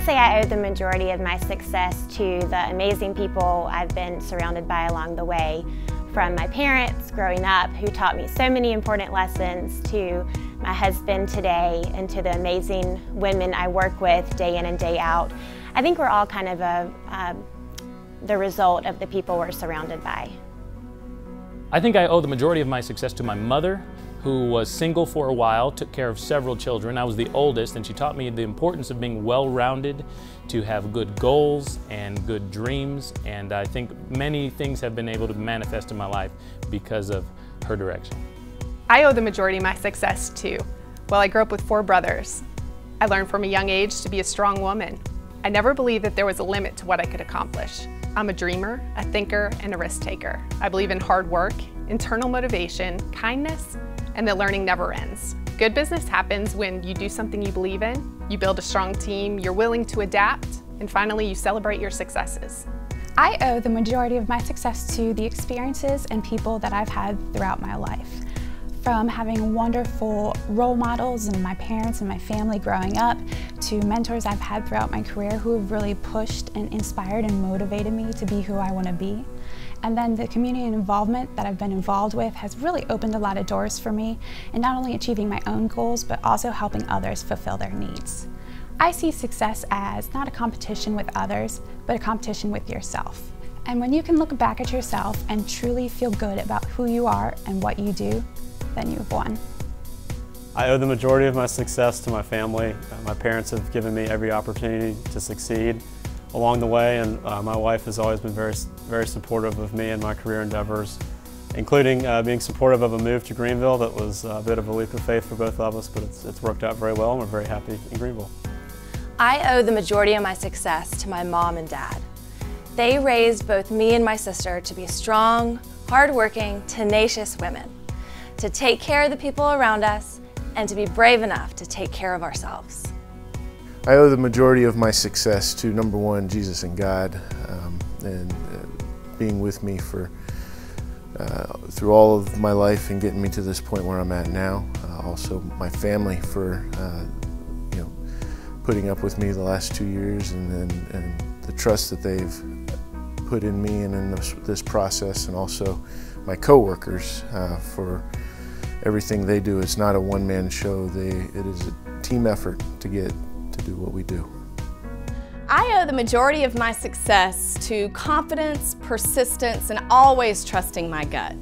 say I owe the majority of my success to the amazing people I've been surrounded by along the way, from my parents growing up who taught me so many important lessons, to my husband today, and to the amazing women I work with day in and day out. I think we're all kind of the result of the people we're surrounded by. I think I owe the majority of my success to my mother, who was single for a while, took care of several children. I was the oldest, and she taught me the importance of being well-rounded, to have good goals and good dreams, and I think many things have been able to manifest in my life because of her direction. I owe the majority of my success to, well, I grew up with 4 brothers. I learned from a young age to be a strong woman. I never believed that there was a limit to what I could accomplish. I'm a dreamer, a thinker, and a risk taker. I believe in hard work, internal motivation, kindness, and that learning never ends. Good business happens when you do something you believe in, you build a strong team, you're willing to adapt, and finally you celebrate your successes. I owe the majority of my success to the experiences and people that I've had throughout my life. From having wonderful role models in my parents and my family growing up, to mentors I've had throughout my career who have really pushed and inspired and motivated me to be who I want to be. And then the community involvement that I've been involved with has really opened a lot of doors for me in not only achieving my own goals, but also helping others fulfill their needs. I see success as not a competition with others, but a competition with yourself. And when you can look back at yourself and truly feel good about who you are and what you do, then you've won. I owe the majority of my success to my family. My parents have given me every opportunity to succeed along the way, and my wife has always been very supportive of me and my career endeavors, including being supportive of a move to Greenville. That was a bit of a leap of faith for both of us, but it's worked out very well, and we're very happy in Greenville. I owe the majority of my success to my mom and dad. They raised both me and my sister to be strong, hardworking, tenacious women, to take care of the people around us, and to be brave enough to take care of ourselves. I owe the majority of my success to, number one, Jesus and God, and being with me for through all of my life and getting me to this point where I'm at now. Also my family for putting up with me the last 2 years, and the trust that they've put in me and in this process, and also my co-workers for everything they do. It's not a one-man show. It is a team effort to get to do what we do. I owe the majority of my success to confidence, persistence, and always trusting my gut,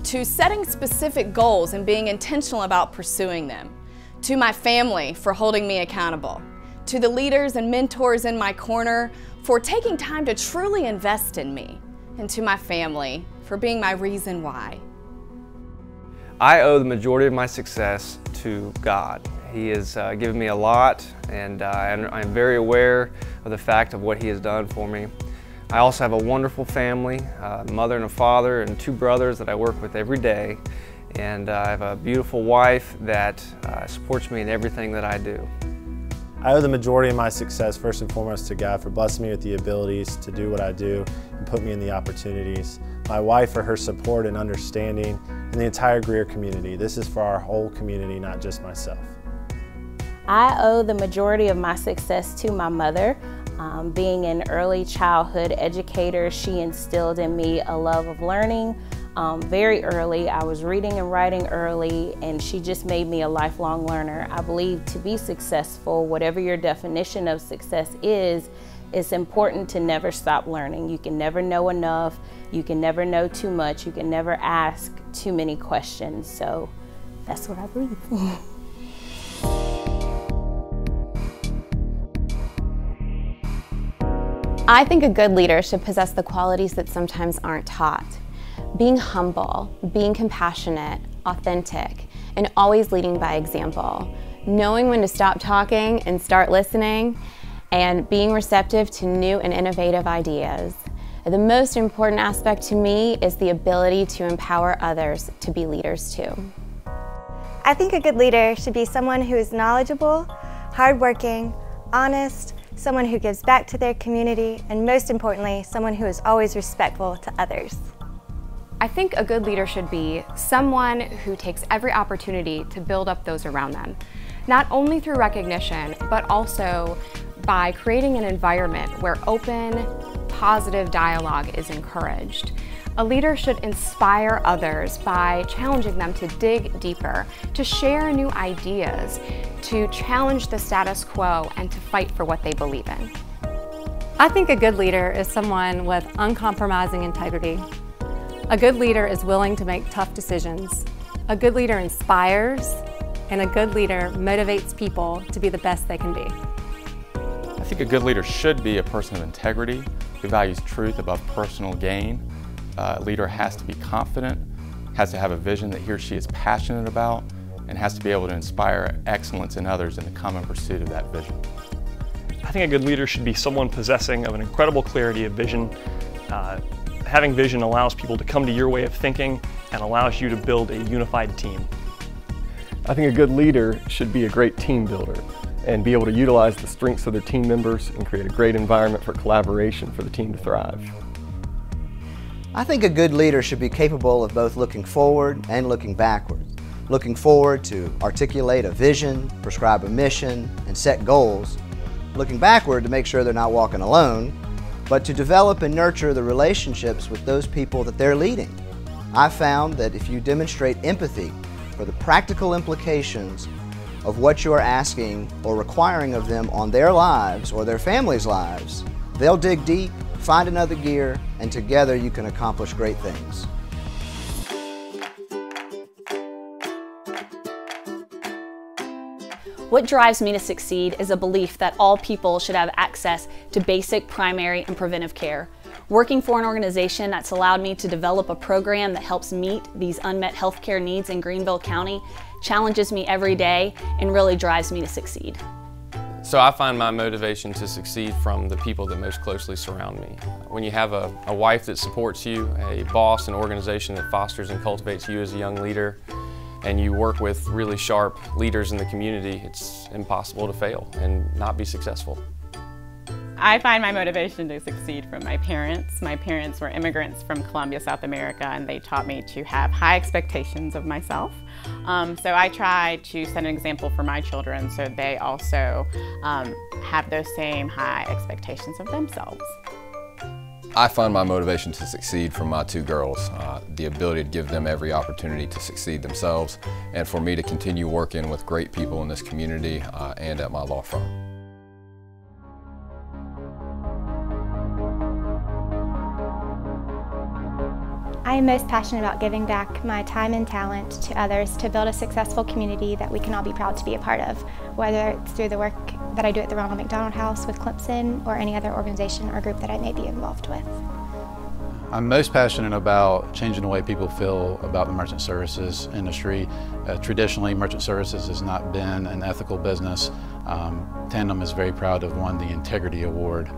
to setting specific goals and being intentional about pursuing them, to my family for holding me accountable, to the leaders and mentors in my corner for taking time to truly invest in me, and to my family for being my reason why. I owe the majority of my success to God. He has given me a lot, and I'm very aware of the fact of what He has done for me. I also have a wonderful family, a mother and a father, and 2 brothers that I work with every day. And I have a beautiful wife that supports me in everything that I do. I owe the majority of my success first and foremost to God for blessing me with the abilities to do what I do and put me in the opportunities. My wife for her support and understanding, and the entire Greer community. This is for our whole community, not just myself. I owe the majority of my success to my mother. Being an early childhood educator, she instilled in me a love of learning. Very early, I was reading and writing early, and she just made me a lifelong learner. I believe to be successful, whatever your definition of success is, it's important to never stop learning. You can never know enough, you can never know too much, you can never ask too many questions. So that's what I believe. I think a good leader should possess the qualities that sometimes aren't taught. Being humble, being compassionate, authentic, and always leading by example. Knowing when to stop talking and start listening, and being receptive to new and innovative ideas. The most important aspect to me is the ability to empower others to be leaders too. I think a good leader should be someone who is knowledgeable, hardworking, honest, someone who gives back to their community, and most importantly, someone who is always respectful to others. I think a good leader should be someone who takes every opportunity to build up those around them, not only through recognition, but also by creating an environment where open, positive dialogue is encouraged. A leader should inspire others by challenging them to dig deeper, to share new ideas, to challenge the status quo, and to fight for what they believe in. I think a good leader is someone with uncompromising integrity. A good leader is willing to make tough decisions. A good leader inspires, and a good leader motivates people to be the best they can be. I think a good leader should be a person of integrity who values truth above personal gain. A leader has to be confident, has to have a vision that he or she is passionate about, and has to be able to inspire excellence in others in the common pursuit of that vision. I think a good leader should be someone possessing of an incredible clarity of vision. Having vision allows people to come to your way of thinking and allows you to build a unified team. I think a good leader should be a great team builder and be able to utilize the strengths of their team members and create a great environment for collaboration for the team to thrive. I think a good leader should be capable of both looking forward and looking backwards. Looking forward to articulate a vision, prescribe a mission, and set goals. Looking backward to make sure they're not walking alone, but to develop and nurture the relationships with those people that they're leading. I've found that if you demonstrate empathy for the practical implications of what you are asking or requiring of them on their lives or their families' lives, they'll dig deep, find another gear, and together you can accomplish great things. What drives me to succeed is a belief that all people should have access to basic, primary, and preventive care. Working for an organization that's allowed me to develop a program that helps meet these unmet healthcare needs in Greenville County challenges me every day and really drives me to succeed. So I find my motivation to succeed from the people that most closely surround me. When you have a wife that supports you, a boss, an organization that fosters and cultivates you as a young leader, and you work with really sharp leaders in the community, it's impossible to fail and not be successful. I find my motivation to succeed from my parents. My parents were immigrants from Colombia, South America, and they taught me to have high expectations of myself. So I try to set an example for my children so they also have those same high expectations of themselves. I find my motivation to succeed from my two girls, the ability to give them every opportunity to succeed themselves, and for me to continue working with great people in this community and at my law firm. I am most passionate about giving back my time and talent to others to build a successful community that we can all be proud to be a part of, whether it's through the work that I do at the Ronald McDonald House with Clemson or any other organization or group that I may be involved with. I'm most passionate about changing the way people feel about the merchant services industry. Traditionally, merchant services has not been an ethical business. Tandem is very proud to have won the Integrity Award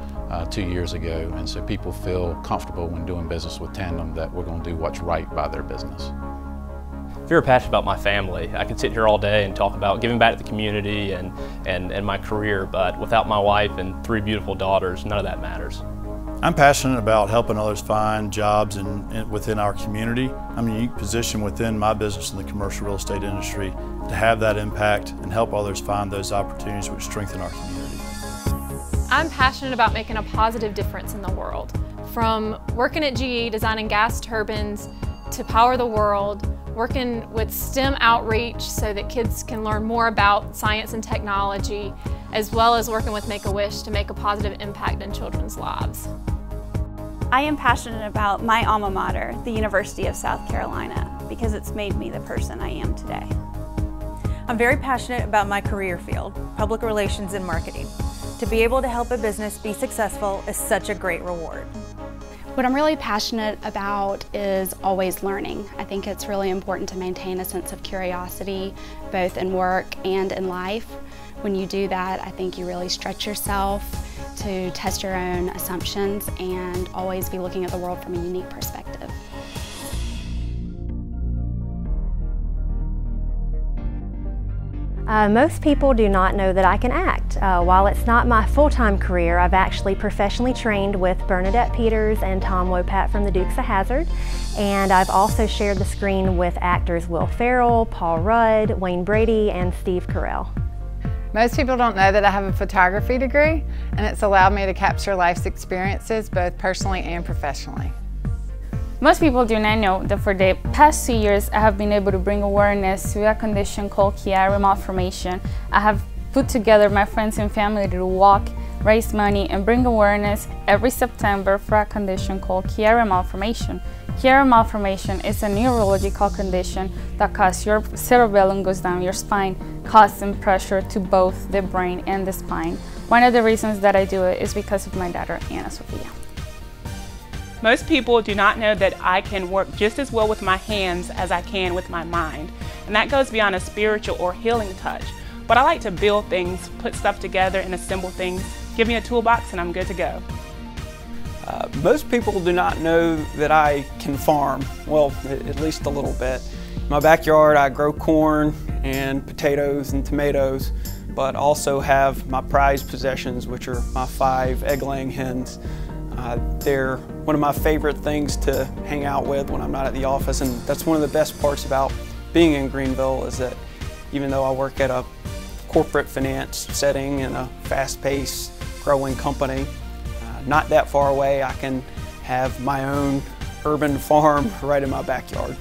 2 years ago, and so people feel comfortable when doing business with Tandem that we're going to do what's right by their business. If you're passionate about my family, I could sit here all day and talk about giving back to the community and my career, but without my wife and 3 beautiful daughters, none of that matters. I'm passionate about helping others find jobs within our community. I'm in a unique position within my business in the commercial real estate industry to have that impact and help others find those opportunities which strengthen our community. I'm passionate about making a positive difference in the world. From working at GE designing gas turbines to power the world, working with STEM outreach so that kids can learn more about science and technology, as well as working with Make-A-Wish to make a positive impact in children's lives. I am passionate about my alma mater, the University of South Carolina, because it's made me the person I am today. I'm very passionate about my career field, public relations and marketing. To be able to help a business be successful is such a great reward. What I'm really passionate about is always learning. I think it's really important to maintain a sense of curiosity, both in work and in life. When you do that, I think you really stretch yourself to test your own assumptions and always be looking at the world from a unique perspective. Most people do not know that I can act. While it's not my full-time career, I've actually professionally trained with Bernadette Peters and Tom Wopat from the Dukes of Hazzard, and I've also shared the screen with actors Will Ferrell, Paul Rudd, Wayne Brady, and Steve Carell. Most people don't know that I have a photography degree, and it's allowed me to capture life's experiences both personally and professionally. Most people do not know that for the past 2 years I have been able to bring awareness to a condition called Chiari malformation. I have put together my friends and family to walk, raise money, and bring awareness every September for a condition called Chiari malformation. Chiari malformation is a neurological condition that causes your cerebellum goes down your spine, causing pressure to both the brain and the spine. One of the reasons that I do it is because of my daughter, Anna Sophia. Most people do not know that I can work just as well with my hands as I can with my mind. And that goes beyond a spiritual or healing touch. But I like to build things, put stuff together and assemble things. Give me a toolbox and I'm good to go. Most people do not know that I can farm, well, at least a little bit. In my backyard I grow corn and potatoes and tomatoes, but also have my prized possessions, which are my 5 egg-laying hens. They're one of my favorite things to hang out with when I'm not at the office, and that's one of the best parts about being in Greenville is that even though I work at a corporate finance setting in a fast-paced, growing company, not that far away I can have my own urban farm right in my backyard.